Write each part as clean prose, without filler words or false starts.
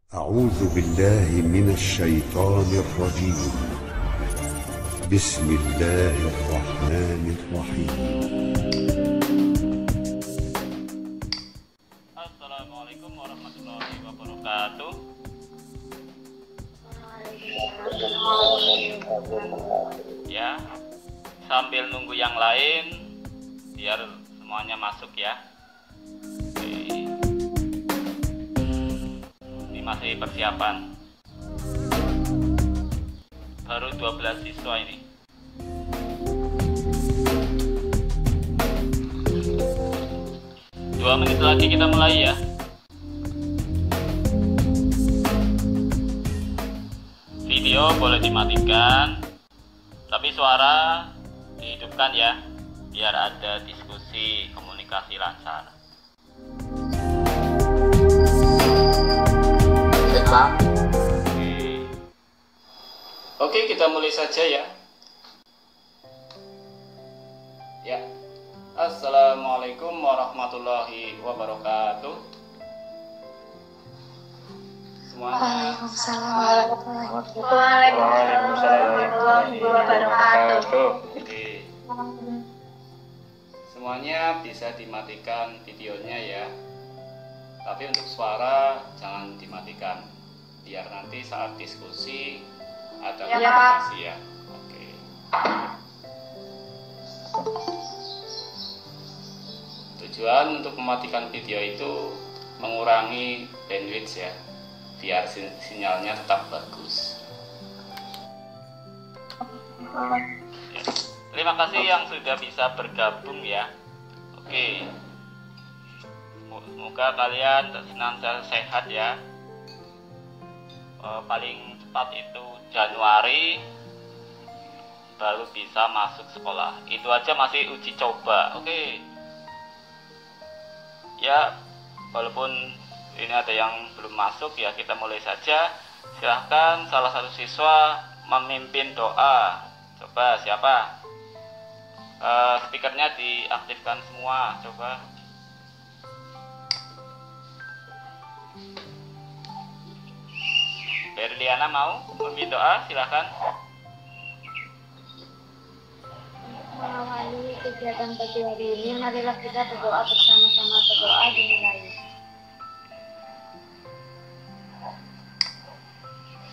أعوذ بالله من الشيطان الرجيم. بسم الله الرحمن الرحيم. Assalamualaikum warahmatullahi wabarakatuh. Ya, sambil nunggu yang lain biar semuanya masuk ya. Oke. Ini masih persiapan. Baru 12 siswa ini. Dua menit lagi kita mulai ya. Video boleh dimatikan, tapi suara dihidupkan ya, biar ada diskusi, komunikasi lancar. Oke, kita mulai saja ya. Ya. Assalamualaikum warahmatullahi wabarakatuh. Semuanya. Waalaikumsalam warahmatullahi wabarakatuh. Oke. Semuanya bisa dimatikan videonya ya. Tapi untuk suara jangan dimatikan. Biar nanti saat diskusi ada komunikasi ya. Oke. Tujuan untuk mematikan video itu mengurangi bandwidth ya, biar sinyalnya tetap bagus. Ya. Terima kasih yang sudah bisa bergabung ya. Oke. Semoga kalian senantiasa sehat ya. Paling cepat itu Januari baru bisa masuk sekolah. Itu aja masih uji coba. Oke. Ya, walaupun ini ada yang belum masuk ya, kita mulai saja. Silahkan salah satu siswa memimpin doa. Coba siapa? Speakernya diaktifkan semua. Coba. Berliana mau memimpin doa? Silahkan. Mengawali kegiatan pagi hari ini, marilah kita berdoa bersama-sama. Berdoa dimulai.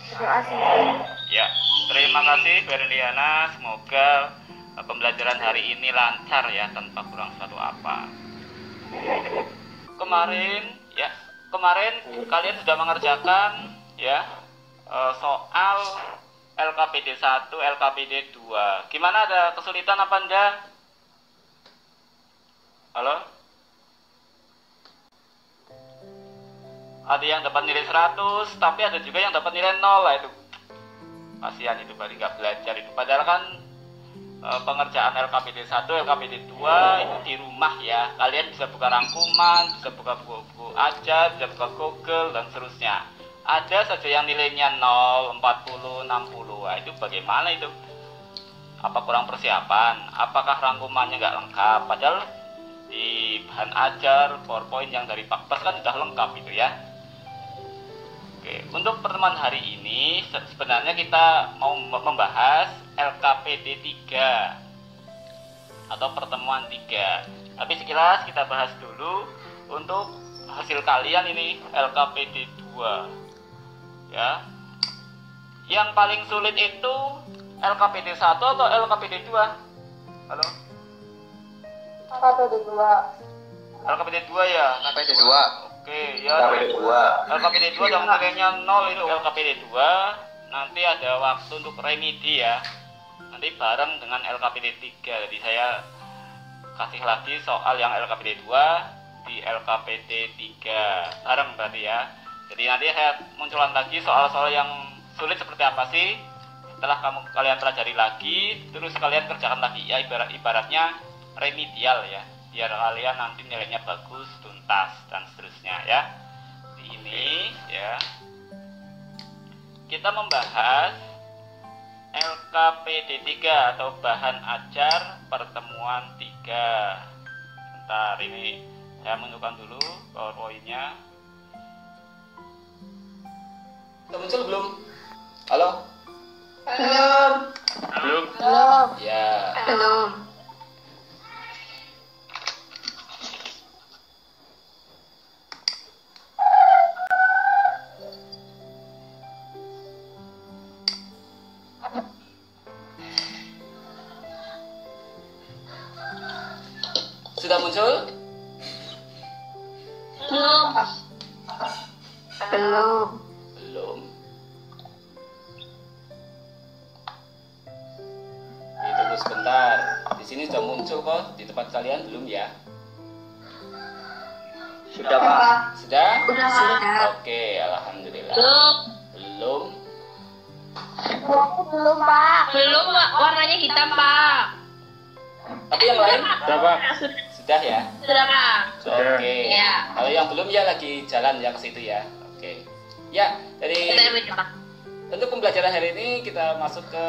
Berdoa selesai. Ya, terima kasih Berliana. Semoga pembelajaran hari ini lancar ya, tanpa kurang satu apa. Kemarin kalian sudah mengerjakan ya soal LKPD 1, LKPD 2. Gimana, ada kesulitan apa enggak? Halo? Ada yang dapat nilai 100, tapi ada juga yang dapat nilai 0 lah itu. Kasihan itu, berarti nggak belajar itu. Padahal kan pengerjaan LKPD 1, LKPD 2 itu di rumah ya. Kalian bisa buka rangkuman, bisa buka buku-buku aja, bisa buka Google dan seterusnya. Ada saja yang nilainya 0, 40, 60. Nah, itu bagaimana itu? Apa kurang persiapan? Apakah rangkumannya nggak lengkap? Padahal di bahan ajar, PowerPoint yang dari Pakpes kan sudah lengkap itu ya. Oke, untuk pertemuan hari ini sebenarnya kita mau membahas LKPD 3 atau pertemuan 3. Tapi sekilas kita bahas dulu untuk hasil kalian ini LKPD 2. Ya. Yang paling sulit itu LKPD 1 atau LKPD 2? Halo? LKPD 2. LKPD 2 ya? LKPD 2. Oke, ya. LKPD 2 yang nilainya 0 itu LKPD 2. Nanti ada waktu untuk remedi ya. Nanti bareng dengan LKPD 3. Jadi saya kasih lagi soal yang LKPD 2 di LKPD 3. Bareng berarti ya. Jadi nanti saya munculkan lagi soal-soal yang sulit seperti apa sih. Setelah kalian pelajari lagi, terus kalian kerjakan lagi ya, ibaratnya remedial ya, biar kalian nanti nilainya bagus, tuntas dan seterusnya ya. Di ini ya kita membahas LKPD 3 atau bahan ajar pertemuan 3. Bentar, ini saya menunjukkan dulu PowerPoint-nya. muncul belum? Halo? Belum. Belum. Belum. Ya. Belum. Sudah muncul? Belum. Belum. Belum. Ditunggu sebentar. Di sini sudah muncul kok. Di tempat kalian belum ya? Sudah Pak. Sudah? Sudah. Oke, alhamdulillah. Belum. Belum. Belum, Pak. Belum, warnanya hitam, Pak. Tapi yang lain Sudah Pak. sudah ya? Sudah, Pak. Sudah. Oke. Ya. Kalau yang belum ya lagi jalan ya ke situ ya. Oke. Ya, dari Pak. untuk pembelajaran hari ini kita masuk ke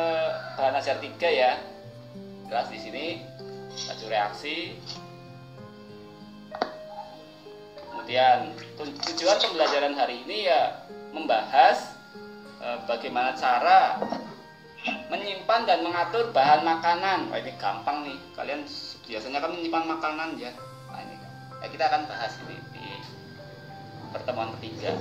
bahan ajar 3 ya. Jelas di sini laju reaksi. Kemudian tujuan pembelajaran hari ini ya membahas bagaimana cara menyimpan dan mengatur bahan makanan. Wah, ini gampang nih. Kalian biasanya kan menyimpan makanan ya. Nah, ini kita akan bahas ini di pertemuan ketiga.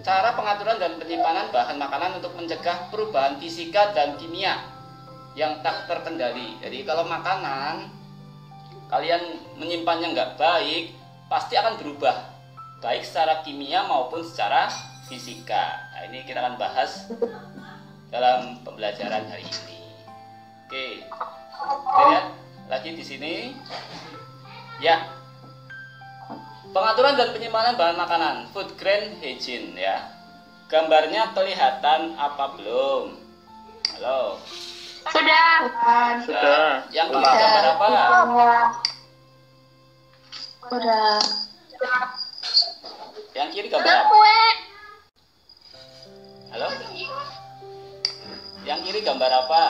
Cara pengaturan dan penyimpanan bahan makanan untuk mencegah perubahan fisika dan kimia yang tak terkendali. Jadi kalau makanan kalian menyimpannya nggak baik, pasti akan berubah, baik secara kimia maupun secara fisika. Nah, ini kita akan bahas dalam pembelajaran hari ini. Oke, kita lihat lagi di sini. Ya, pengaturan dan penyimpanan bahan makanan, food grain hygiene ya. Gambarnya kelihatan apa belum? Halo. Sudah. Sudah. Yang kiri gambar apa? Udah. Yang kiri gambar apa? Kue. Halo? Yang kiri gambar apa?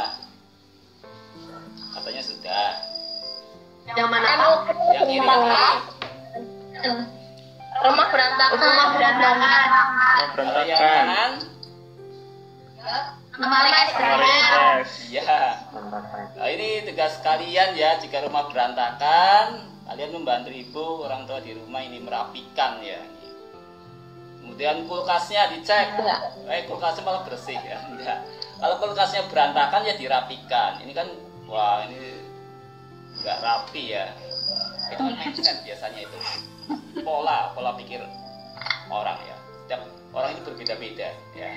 Katanya sudah. Yang mana, Pak? Yang kiri, yang kiri. Rumah berantakan. Rumah berantakan. Kalau yang Berantakan. kanan? Lemari es Lemari krim. es. Iya. Nah, ini tugas kalian ya. Jika rumah berantakan, kalian membantu ibu, orang tua di rumah ini merapikan ya. Kemudian kulkasnya dicek. Kulkasnya malah bersih ya. Enggak. Kalau kulkasnya berantakan ya dirapikan. Ini kan, wah ini nggak rapi ya. Itu kan mindset biasanya itu. Pola pikir orang ya. Setiap orang itu berbeda-beda ya.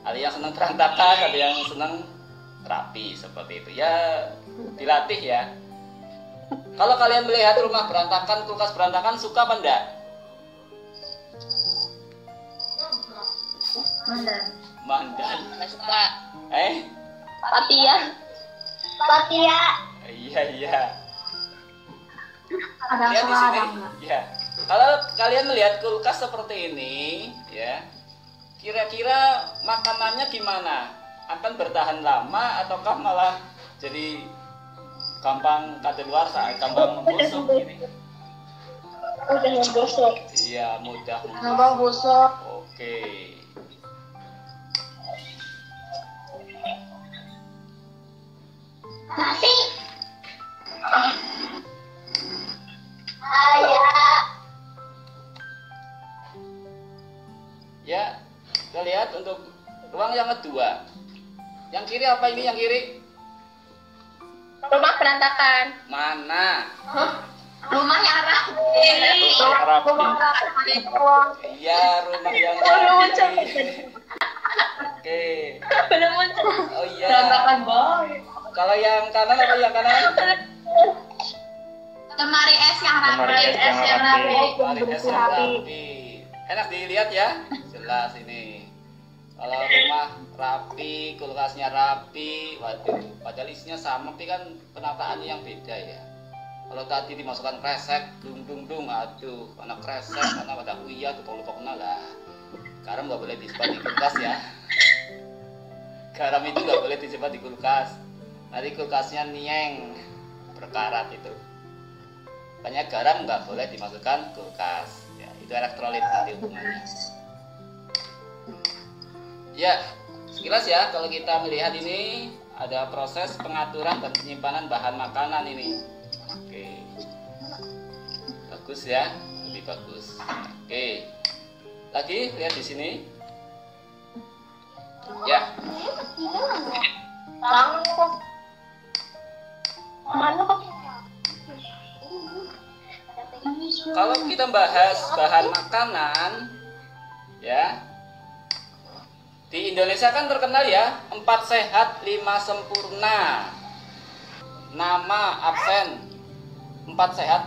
Ada yang senang berantakan, ada yang senang rapi seperti itu. Ya dilatih ya. Kalau kalian melihat rumah berantakan, kulkas berantakan, suka apa enggak? Mandan. Nggak suka. Patia. Patia. Iya. Ada Lihat di suara. sini. Ya. Kalau kalian melihat kulkas seperti ini, ya. Kira-kira makanannya gimana? Akan bertahan lama ataukah malah jadi gampang kadaluarsa, gampang membusuk gini? Udah busuk. Iya, mudah membusuk. Kenapa busuk? Oke. Nasi. Ayah. Ya, kita lihat untuk ruang yang kedua. Yang kiri apa ini yang kiri? Rumah berantakan. Mana? Rumah yang rapi. Rapi. Iya, rumah yang Belum muncul. Oke. Belum muncul. Oh iya. Berantakan boy. Kalau yang kanan apa yang kanan? Lemari es yang rapi. Lemari es yang rapi. Mari es yang rapi. Enak dilihat ya. Jelas ini. Kalau rumah rapi, kulkasnya rapi, waduh, padahal isinya sama, tapi kan penataannya yang beda ya. Kalau tadi dimasukkan kresek, dung, aduh, karena kresek, karena pada uyah, tuh lupa kenal lah. Garam nggak boleh disimpan di kulkas ya. Garam itu nggak boleh disimpan di kulkas. Nanti kulkasnya nieng, berkarat itu. Makanya garam nggak boleh dimasukkan kulkas. Ya, itu elektrolit nanti hubungannya. Ya, sekilas ya kalau kita melihat ini ada proses pengaturan dan penyimpanan bahan makanan ini. Oke. Bagus ya, lebih bagus. Oke. Lagi lihat di sini. Ya. Kalau kita bahas bahan makanan, ya, di Indonesia kan terkenal ya 4 sehat 5 sempurna. Nama absen 4 sehat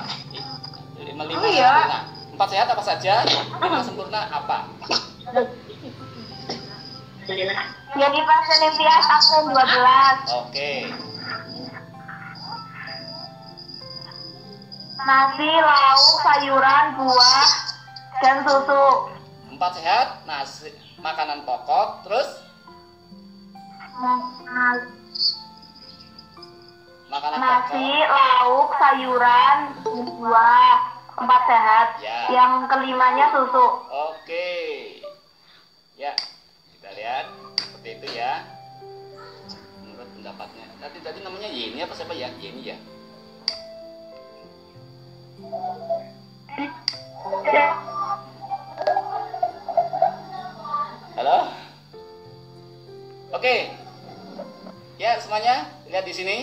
5 sempurna. 4 sehat apa saja? 5 sempurna apa? Jadi pasien impian absen 12. Oke. Nasi, lauk, sayuran, buah, dan susu. 4 sehat, nasi, makanan pokok, terus makanan Nasi, pokok. lauk, sayuran, buah. 4 sehat. Ya. Yang kelimanya susu. Oke. Ya, kita lihat seperti itu ya. Menurut pendapatnya. Tadi namanya Yeni apa siapa ya? Yeni ya. Halo? Oke. Ya, semuanya lihat di sini.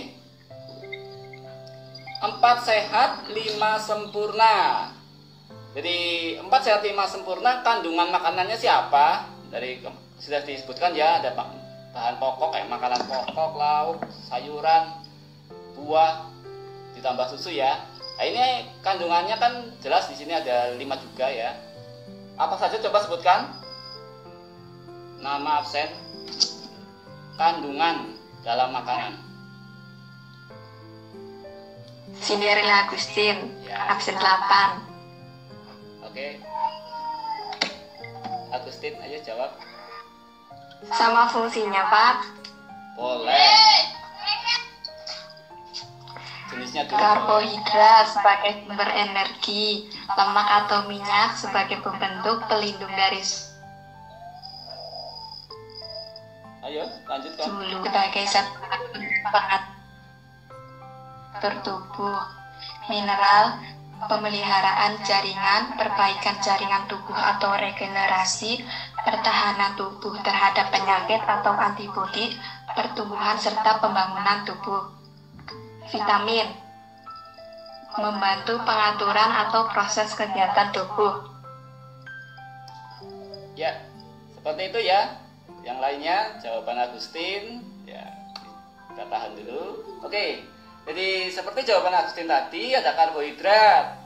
4 sehat 5 sempurna. Jadi 4 sehat 5 sempurna, kandungan makanannya siapa? Dari sudah disebutkan ya, ada bahan pokok kayak makanan pokok, lauk, sayuran, buah, ditambah susu ya. Nah, ini kandungannya kan jelas di sini ada 5 juga ya. Apa saja coba sebutkan? Nama absen. Kandungan dalam makanan. Cinderella Agustin, Ya. absen 8. Oke. Agustin, ayo jawab. Sama fungsinya, Pak. Boleh. Jenisnya dulu. Karbohidrat sebagai sumber energi, lemak atau minyak sebagai pembentuk pelindung dari Ayo, lanjutkan. dulu sebagai zat pengatur tubuh, mineral, pemeliharaan jaringan, perbaikan jaringan tubuh atau regenerasi, pertahanan tubuh terhadap penyakit atau antibodi, pertumbuhan serta pembangunan tubuh. Vitamin, membantu pengaturan atau proses kegiatan tubuh. Ya, seperti itu ya. Yang lainnya jawaban Agustin. Ya, kita tahan dulu. Oke. Jadi seperti jawaban Agustin tadi, ada karbohidrat.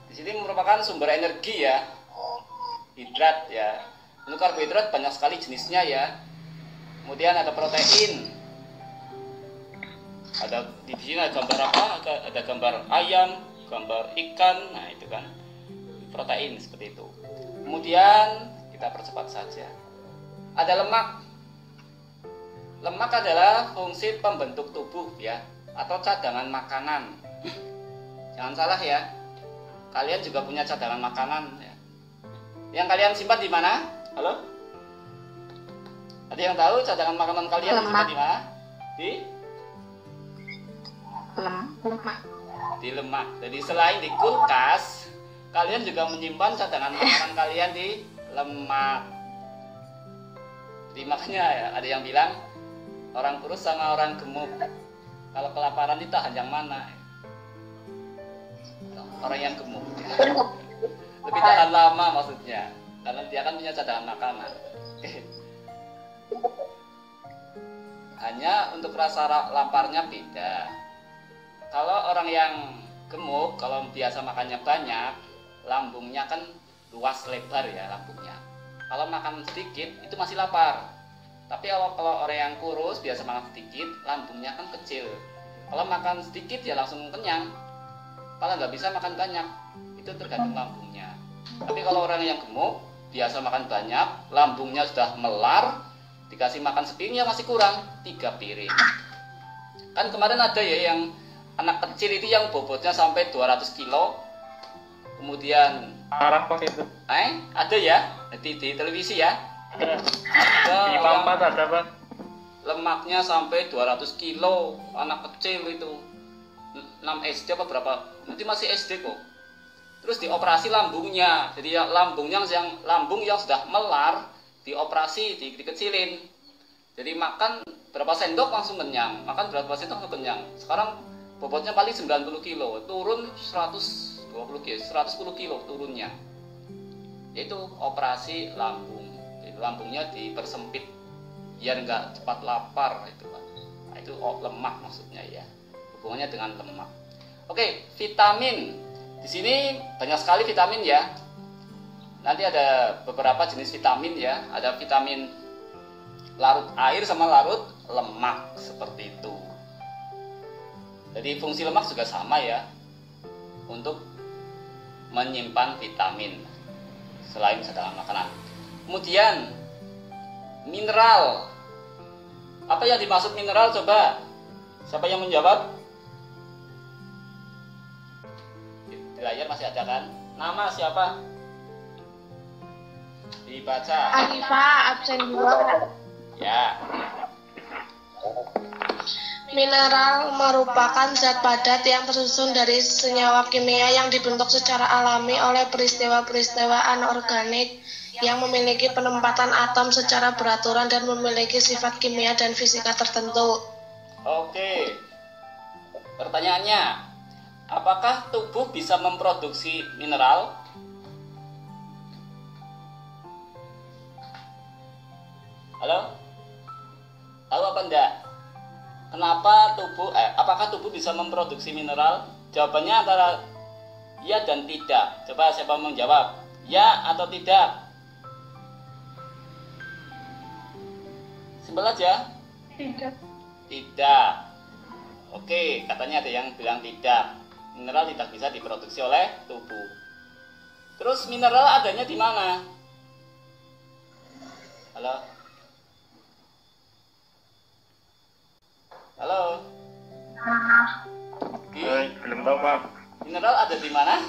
Di sini merupakan sumber energi ya. Hidrat ya. Untuk karbohidrat banyak sekali jenisnya ya. Kemudian ada protein. Ada di sini ada gambar apa? Ada gambar ayam, gambar ikan. Nah, itu kan protein seperti itu. Kemudian kita percepat saja. Ada lemak. Lemak adalah fungsi pembentuk tubuh ya, atau cadangan makanan. Jangan salah ya. Kalian juga punya cadangan makanan ya. Yang kalian simpan di mana? Halo? Ada yang tahu cadangan makanan kalian Lemak. disimpan di mana? Lemak. Di lemak. Jadi selain di kulkas, kalian juga menyimpan cadangan makanan kalian di lemak. Jadi makanya ya, ada yang bilang orang kurus sama orang gemuk, kalau kelaparan ditahan yang mana? Orang yang gemuk lebih tahan lama maksudnya, karena dia kan punya cadangan makanan. Hanya untuk rasa laparnya beda. Kalau orang yang gemuk, kalau biasa makannya banyak, lambungnya kan luas lebar ya lambungnya. Kalau makan sedikit itu masih lapar. Tapi kalau orang yang kurus biasa makan sedikit, lambungnya kan kecil. Kalau makan sedikit ya langsung kenyang. Kalau nggak bisa makan banyak, itu tergantung lambungnya. Tapi kalau orang yang gemuk biasa makan banyak, lambungnya sudah melar, dikasih makan sepiring ya masih kurang 3 piring. Kan kemarin ada ya yang anak kecil itu yang bobotnya sampai 200 kilo. Kemudian Parah kok itu. ada ya di televisi ya. Ada yang 54 ada Pak. lemaknya sampai 200 kilo, anak kecil itu 6 SD apa berapa, nanti masih SD kok. Terus dioperasi lambungnya, jadi lambung yang sudah melar dioperasi, dikecilin. Jadi makan berapa sendok langsung kenyang, makan berapa sendok langsung kenyang. Sekarang bobotnya paling 90 kilo, turun 120 kilo, 110 kilo turunnya. Itu operasi lambung, jadi lambungnya dipersempit biar nggak cepat lapar itu Pak. Nah, itu lemak maksudnya ya, hubungannya dengan lemak. Oke, vitamin. Di sini banyak sekali vitamin ya. Nanti ada beberapa jenis vitamin ya. Ada vitamin larut air sama larut lemak seperti itu. Jadi fungsi lemak juga sama ya, untuk menyimpan vitamin selain dalam makanan. Kemudian mineral. Apa yang dimaksud mineral coba? Siapa yang menjawab? Di layar masih ada kan? Nama siapa? Dibaca. Arifah, absen 2. Ya. Mineral merupakan zat padat yang tersusun dari senyawa kimia yang dibentuk secara alami oleh peristiwa-peristiwa anorganik yang memiliki penempatan atom secara beraturan dan memiliki sifat kimia dan fisika tertentu. Oke. Pertanyaannya, apakah tubuh bisa memproduksi mineral? Halo? Tahu apa enggak? Apakah tubuh bisa memproduksi mineral? Jawabannya antara ya dan tidak. Coba siapa mau menjawab? Ya atau tidak? Simpel aja. Tidak. Oke, katanya ada yang bilang tidak. Mineral tidak bisa diproduksi oleh tubuh. Terus mineral adanya di mana? Halo? Halo? Belum tahu Pak. Mineral ada di mana?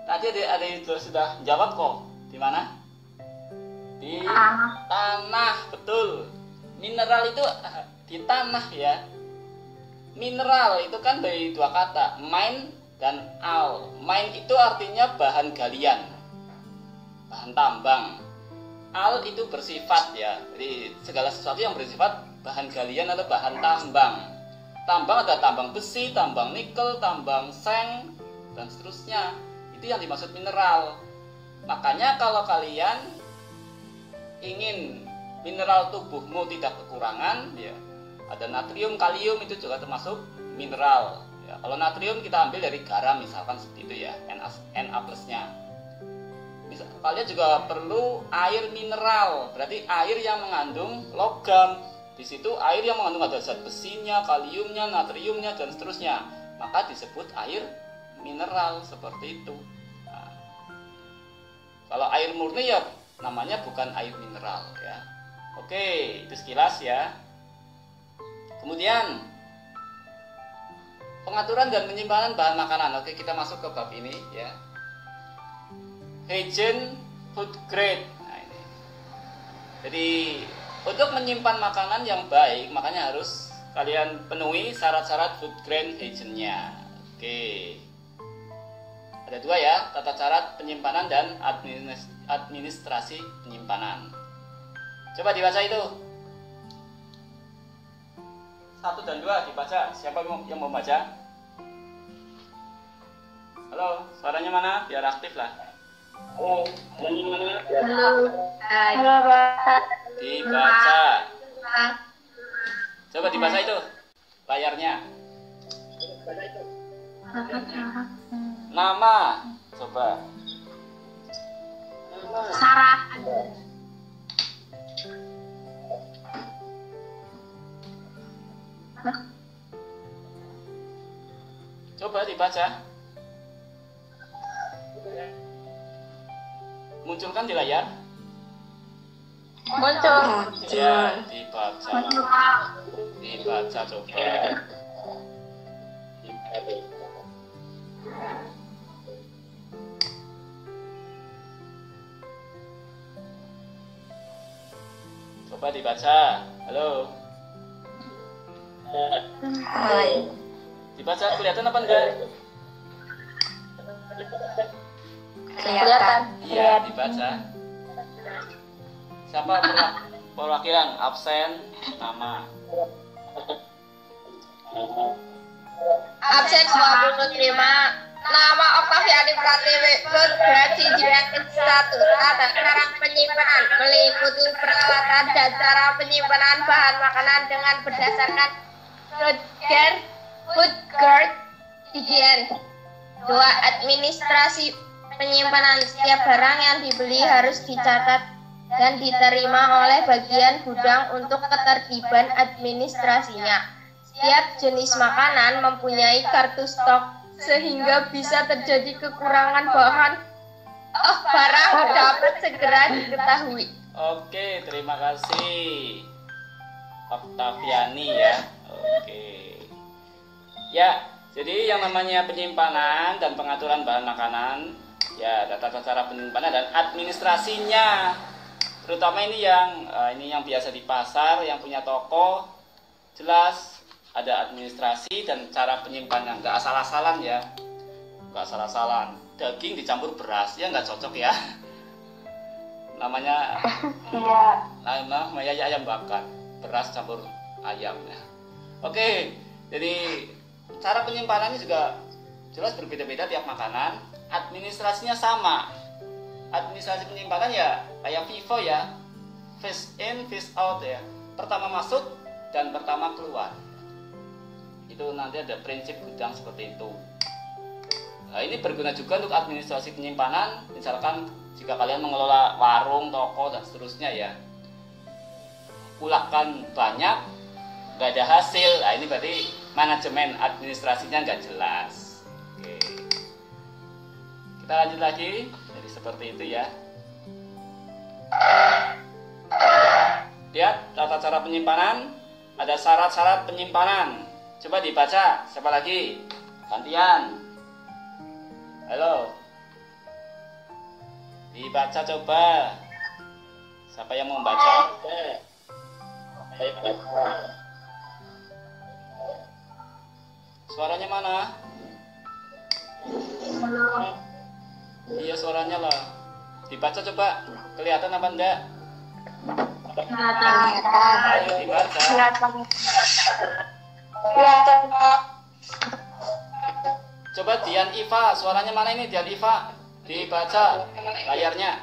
Tadi ada yang sudah jawab kok. Di mana? Di tanah, betul. Mineral itu di tanah ya. Mineral itu kan dari dua kata, mine dan al. Mine itu artinya bahan galian, bahan tambang. Al itu bersifat ya, jadi segala sesuatu yang bersifat bahan galian atau bahan tambang. Tambang ada tambang besi, tambang nikel, tambang seng, dan seterusnya. Itu yang dimaksud mineral. Makanya kalau kalian ingin mineral tubuhmu tidak kekurangan, ya ada natrium, kalium, itu juga termasuk mineral. Ya, kalau natrium kita ambil dari garam misalkan seperti itu ya, Na plusnya. Kalian juga perlu air mineral, berarti air yang mengandung logam. Di situ air yang mengandung ada zat besinya, kaliumnya, natriumnya, dan seterusnya. Maka disebut air mineral seperti itu. Nah, kalau air murni ya namanya bukan air mineral ya. Oke, itu sekilas ya. Kemudian pengaturan dan penyimpanan bahan makanan. Oke, kita masuk ke bab ini ya. Hygiene food grade. Nah, ini. Jadi untuk menyimpan makanan yang baik, makanya harus kalian penuhi syarat-syarat food grade hygiene-nya. Oke. Ada dua ya, tata cara penyimpanan dan administrasi penyimpanan. Coba dibaca itu. 1 dan 2 dibaca. Siapa yang mau baca? Halo, suaranya mana? Biar aktif lah. Halo, suaranya mana? Halo, Pak. Dibaca. Coba dibaca itu layarnya. Nama. Coba. Sarah. Coba dibaca. Munculkan di layar. Muncul. Ya, dibaca. Dibaca coba. Coba dibaca. Halo. Hai. Dibaca kelihatan apa enggak? Kelihatan. Iya, dibaca. Siapa perwakilan absen nama? Absen 25. Nama Oktaviani Pratiwi, grade JS 1. Tata cara penyimpanan meliputi peralatan dan cara penyimpanan bahan makanan dengan berdasarkan food guard higien. 2. Administrasi penyimpanan. Setiap barang yang dibeli harus dicatat dan diterima oleh bagian gudang untuk ketertiban administrasinya. Setiap jenis makanan mempunyai kartu stok sehingga bisa terjadi kekurangan barang dapat segera diketahui. Oke, terima kasih Oktaviani ya. Oke. Ya, jadi yang namanya penyimpanan dan pengaturan bahan makanan, ya tata cara penyimpanan dan administrasinya. Terutama ini yang biasa di pasar, yang punya toko, jelas ada administrasi dan cara penyimpanan, nggak asal-asalan ya, nggak asal-asalan. Daging dicampur beras ya nggak cocok ya. Namanya ayam bakar, beras campur ayam ya. Oke, jadi cara penyimpanannya juga jelas berbeda-beda tiap makanan. Administrasinya sama. Administrasi penyimpanan ya kayak FIFO ya, phase in, phase out ya. Pertama masuk dan pertama keluar. Itu nanti ada prinsip gudang seperti itu. Nah, ini berguna juga untuk administrasi penyimpanan. Misalkan jika kalian mengelola warung, toko dan seterusnya ya, ulahkan banyak, nggak ada hasil. Nah, ini berarti manajemen administrasinya nggak jelas. Oke. Kita lanjut lagi. Jadi seperti itu ya. Lihat tata cara penyimpanan. Ada syarat-syarat penyimpanan. Coba dibaca. Siapa lagi? Gantian. Halo. Dibaca coba. Siapa yang mau membaca? Suaranya mana? Iya, suaranya lah. Dibaca coba. Kelihatan apa enggak? Ayo dibaca. Coba Dian Iva, suaranya mana ini Dian Iva? Dibaca layarnya.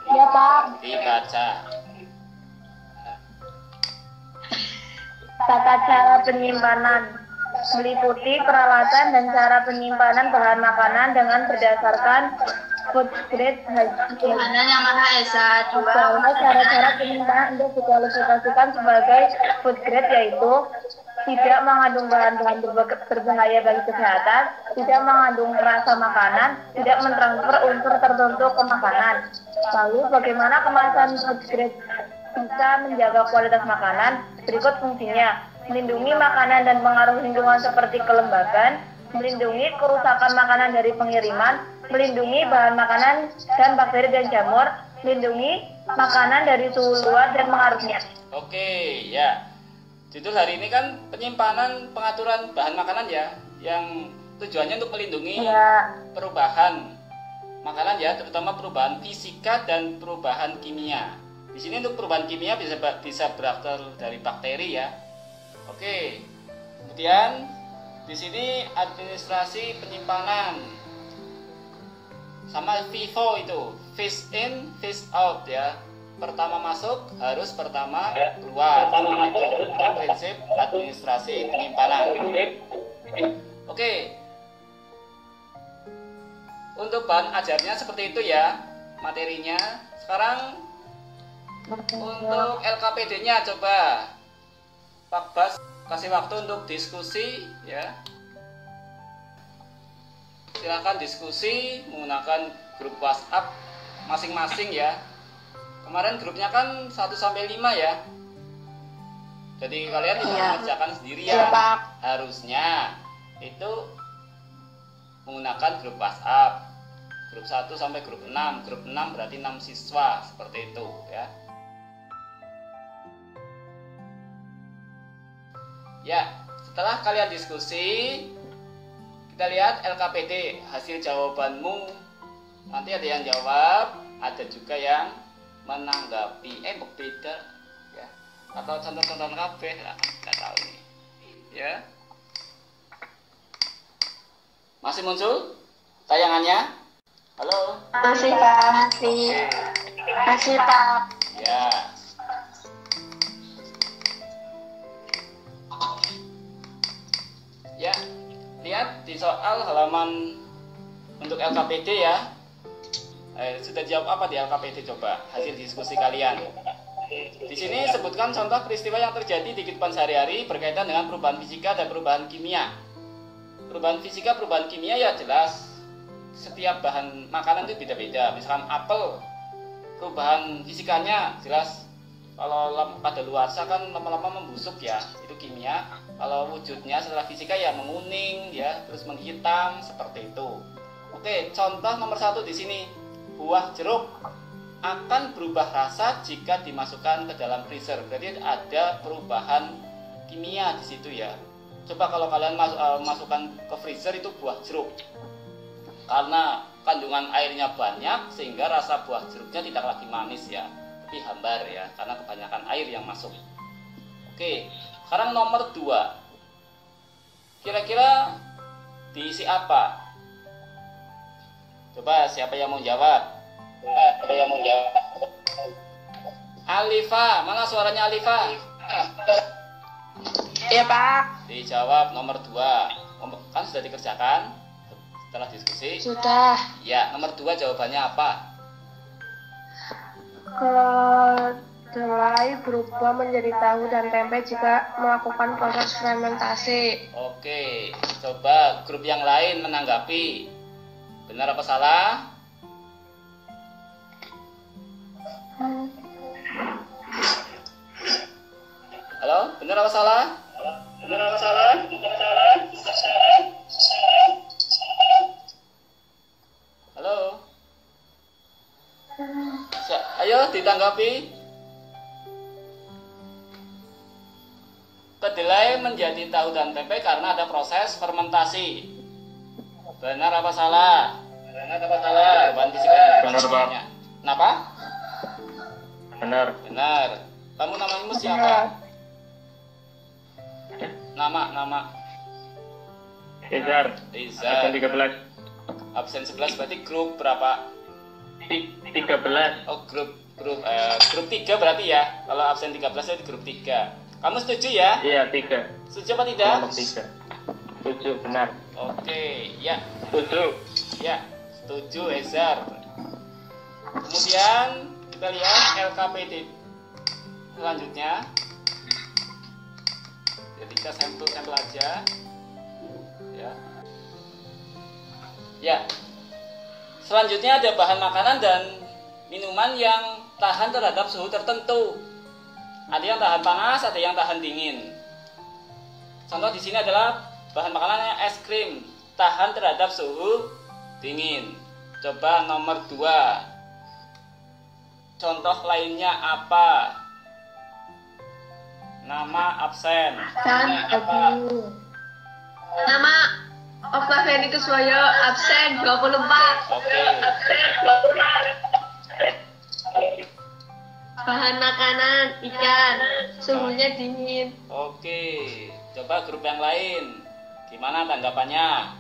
Ya Pak. Dibaca. Tata cara penyimpanan meliputi peralatan dan cara penyimpanan bahan makanan dengan berdasarkan food grade higien. Yang Maha Esa. Adalah cara-cara penyimpanan untuk dikualifikasikan sebagai food grade, yaitu tidak mengandung bahan-bahan berbahaya bagi kesehatan, tidak mengandung rasa makanan, tidak mentransfer unsur tertentu ke makanan. Lalu bagaimana kemasan food grade bisa menjaga kualitas makanan? Berikut fungsinya: melindungi makanan dan pengaruh lingkungan seperti kelembagaan, melindungi kerusakan makanan dari pengiriman, melindungi bahan makanan dan bakteri dan jamur, melindungi makanan dari suhu luar dan pengaruhnya. Oke, ya. Judul hari ini kan penyimpanan pengaturan bahan makanan ya, yang tujuannya untuk melindungi perubahan makanan ya, terutama perubahan fisika dan perubahan kimia. Di sini untuk perubahan kimia bisa berasal dari bakteri ya. Oke. Kemudian di sini administrasi penyimpanan sama FIFO itu, phase in, phase out ya. Pertama masuk harus pertama keluar. Itu prinsip administrasi penyimpanan. Oke. Untuk bahan ajarnya seperti itu ya materinya. Sekarang untuk LKPD-nya coba Pak Bas kasih waktu untuk diskusi ya. Silakan diskusi menggunakan grup WhatsApp masing-masing ya. Kemarin grupnya kan 1 sampai 5 ya. Jadi kalian tidak mengerjakan sendirian. Harusnya itu menggunakan grup WhatsApp. Grup 1 sampai grup 6. Grup 6 berarti 6 siswa seperti itu ya. Ya, setelah kalian diskusi, kita lihat LKPD, hasil jawabanmu. Nanti ada yang jawab, ada juga yang menanggapi. Berbeda ya. Atau contoh-contoh kabeh lah, nggak tahu nih. Ya. Masih muncul tayangannya? Halo? Masih Pak. Masih Pak. Ya. Ya, lihat di soal halaman untuk LKPD ya. Sudah jawab apa di LKPD coba? Hasil diskusi kalian. Di sini sebutkan contoh peristiwa yang terjadi di kehidupan sehari-hari berkaitan dengan perubahan fisika dan perubahan kimia. Perubahan fisika, perubahan kimia ya jelas. Setiap bahan makanan itu beda-beda. Misalkan apel, perubahan fisikanya jelas. Kalau pada luarsa kan lama-lama membusuk ya, itu kimia. Kalau wujudnya setelah fisika ya menguning ya, terus menghitam seperti itu. Oke, contoh nomor 1 di sini. Buah jeruk akan berubah rasa jika dimasukkan ke dalam freezer. Berarti ada perubahan kimia di situ ya. Coba kalau kalian masukkan ke freezer itu buah jeruk. Karena kandungan airnya banyak sehingga rasa buah jeruknya tidak lagi manis ya, tapi hambar ya, karena kebanyakan air yang masuk. Oke, sekarang nomor 2. Kira-kira diisi apa? Coba siapa yang mau jawab? Alifa, mana suaranya Alifa? Ya Pak. Dijawab nomor 2. Kan sudah dikerjakan setelah diskusi? Sudah. Ya, nomor 2 jawabannya apa? Kedelai berubah menjadi tahu dan tempe jika melakukan proses fermentasi. Oke, coba grup yang lain menanggapi. Benar apa salah? Halo, benar apa salah? Halo. Ayo ditanggapi. Kedelai menjadi tahu dan tempe karena ada proses fermentasi. Benar apa salah? Perubahan fisika. Benar, Pak. Kenapa? Benar. Benar. Kamu namamu siapa? Nama. Cesar. Riza. Absen 13. Absen 11 berarti grup berapa? 13. Oh, grup 3 berarti ya. Kalau absen 13 itu grup 3. Kamu setuju ya? Iya, 3. Setuju apa tidak? Nomor 3. Setuju, benar. Oke, ya. Setuju. Ya, setuju Ezar. Kemudian kita lihat LKPD selanjutnya. Jadi kita sampel aja. Ya. Selanjutnya ada bahan makanan dan minuman yang tahan terhadap suhu tertentu. Ada yang tahan panas, ada yang tahan dingin. Contoh di sini adalah bahan makanannya es krim, tahan terhadap suhu dingin. Coba nomor 2. Contoh lainnya apa? Nama absen. Nama Oktaviani Kuswoyo, absen 24. Oke. Bahan makanan ikan, suhunya dingin. Oke. Coba grup yang lain. Gimana tanggapannya?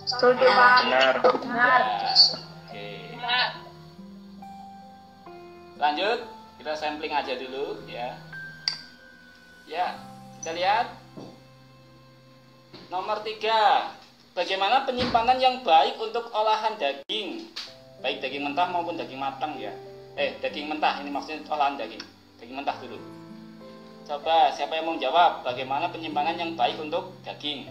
Setuju Pak. Benar. Benar. Oke. Lanjut, kita sampling aja dulu ya. Ya, kita lihat. Nomor 3. Bagaimana penyimpanan yang baik untuk olahan daging? Baik daging mentah maupun daging matang ya. Daging mentah, ini maksudnya olahan daging. Daging mentah dulu. Coba siapa yang mau jawab? Bagaimana penyimpanan yang baik untuk daging?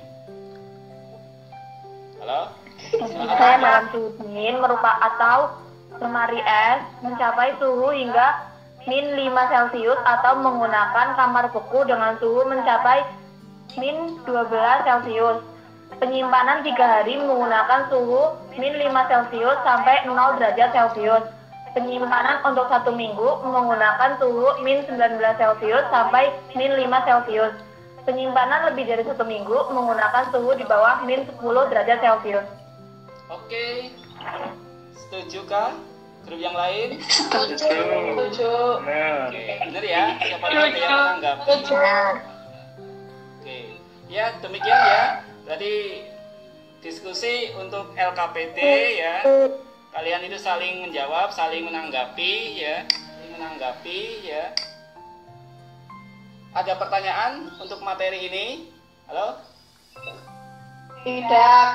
Halo? Saya dalam suhu dingin atau lemari es mencapai suhu hingga min 5 Celcius atau menggunakan kamar beku dengan suhu mencapai min 12 Celcius. Penyimpanan 3 hari menggunakan suhu min 5 Celcius sampai 0 derajat Celcius. Penyimpanan untuk 1 minggu menggunakan suhu min 19 Celcius sampai min 5 Celcius. Penyimpanan lebih dari 1 minggu menggunakan suhu di bawah min 10 derajat Celcius. Oke, setuju kah? Grup yang lain? Setuju. Benar. Oke, benar ya? Siapa tahu ada yang menanggapi? Oke, ya demikian ya. Berarti diskusi untuk LKPD ya. Kalian itu saling menjawab, saling menanggapi ya. Saling menanggapi ya. Ada pertanyaan untuk materi ini? Halo? Tidak.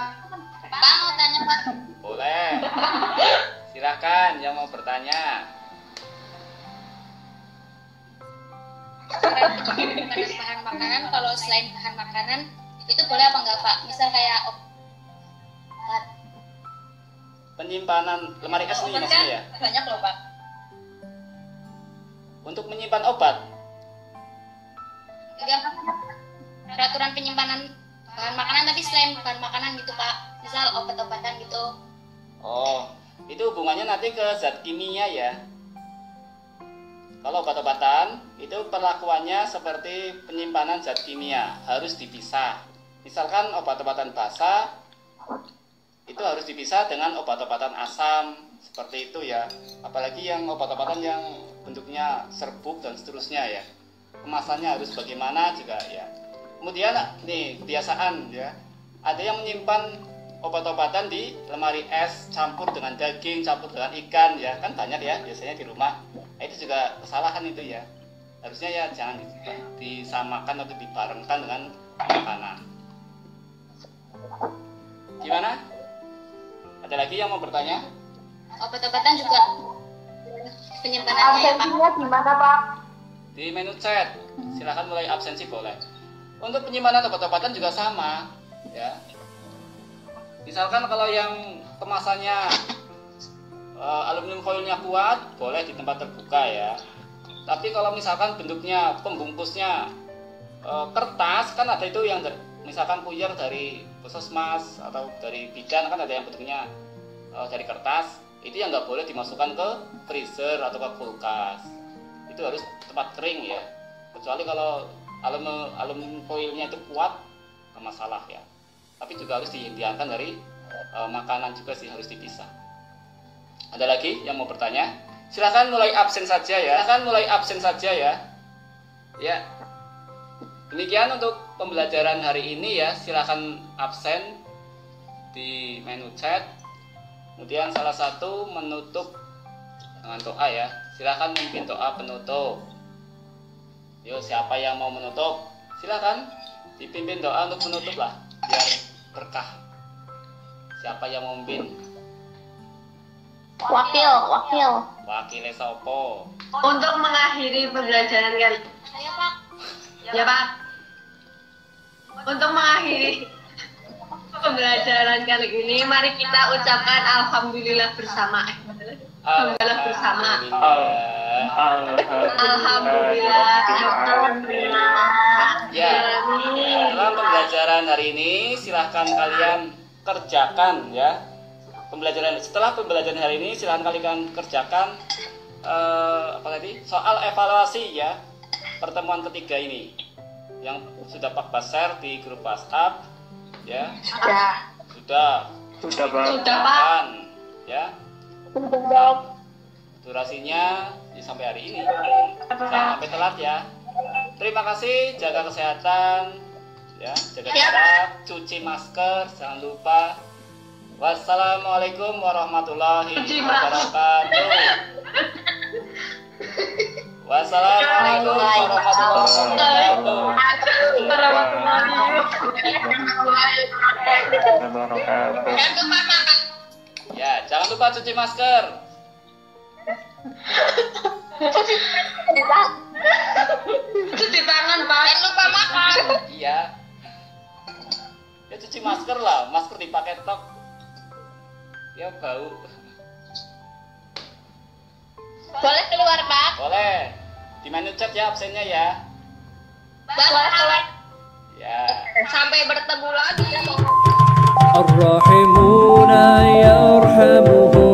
Pak mau tanya Pak. Boleh. Silahkan yang mau bertanya. Bahan makanan, kalau selain bahan makanan itu boleh apa enggak Pak? Misal kayak obat. Penyimpanan lemari es ini Obat maksudnya kan ya? banyak loh Pak. Untuk menyimpan obat. Enggak, peraturan penyimpanan bahan makanan tapi selain bahan makanan gitu Pak. Misal obat-obatan gitu. Oh, itu hubungannya nanti ke zat kimia ya. Kalau obat-obatan itu perlakuannya seperti penyimpanan zat kimia, harus dipisah. Misalkan obat-obatan basah itu harus dipisah dengan obat-obatan asam, seperti itu ya. Apalagi yang obat-obatan yang bentuknya serbuk dan seterusnya ya. Kemasannya harus bagaimana juga ya. Kemudian nih kebiasaan ya. Ada yang menyimpan obat-obatan di lemari es campur dengan daging, campur dengan ikan ya. Kan banyak ya biasanya di rumah. Nah, itu juga kesalahan itu ya. Harusnya ya jangan disamakan atau dibarengkan dengan makanan. Gimana? Ada lagi yang mau bertanya? Obat-obatan juga penyimpanannya ya Pak. Absensinya gimana Pak? Di menu chat, silahkan mulai absensi boleh. Untuk penyimpanan obat-obatan juga sama ya. Misalkan kalau yang kemasannya aluminium foilnya kuat, boleh di tempat terbuka ya. Tapi kalau misalkan bentuknya pembungkusnya kertas, kan ada itu yang misalkan puyer dari puskesmas atau dari bidan, kan ada yang bentuknya dari kertas, itu yang nggak boleh dimasukkan ke freezer atau ke kulkas. Itu harus tempat kering ya. Kecuali kalau aluminium foilnya itu kuat, nggak masalah ya. Tapi juga harus dihilangkan dari makanan juga sih, harus dipisah. Ada lagi yang mau bertanya? Silahkan mulai absen saja ya. Silahkan mulai absen saja ya. Ya. Demikian untuk pembelajaran hari ini ya. Silahkan absen di menu chat. Kemudian salah satu menutup dengan doa ya. Silahkan memimpin doa penutup. Yuk, siapa yang mau menutup? Silahkan dipimpin doa untuk menutup lah, biar berkah. Siapa yang mau memimpin? Wakilnya sopo? Untuk mengakhiri pembelajaran kali. Saya Pak. Ya Pak. Untuk mengakhiri pembelajaran kali ini, mari kita ucapkan alhamdulillah bersama. Alhamdulillah bersama. Alhamdulillah. Ya, dalam pembelajaran hari ini silahkan kalian kerjakan ya. Setelah pembelajaran hari ini silahkan kalian kerjakan apa tadi? Soal evaluasi ya. Pertemuan ketiga ini yang sudah Pak share di grup WhatsApp ya. Sudah Pak. Ya. Durasinya sampai hari ini. Jangan sampai telat ya. Terima kasih, jaga kesehatan ya, jaga jarak, cuci masker, jangan lupa. Wassalamualaikum warahmatullahi wabarakatuh. Wassalamualaikum warahmatullahi wabarakatuh. Ya, jangan lupa cuci masker. Cuci tangan Pak. Jangan lupa makan. Iya. Ya cuci masker lah, masker dipakai tok. Ya bau. Boleh keluar Pak. Boleh. Di menu chat ya absennya ya. Boleh. Ya. Sampai bertemu lagi. الراحمون يرحمهم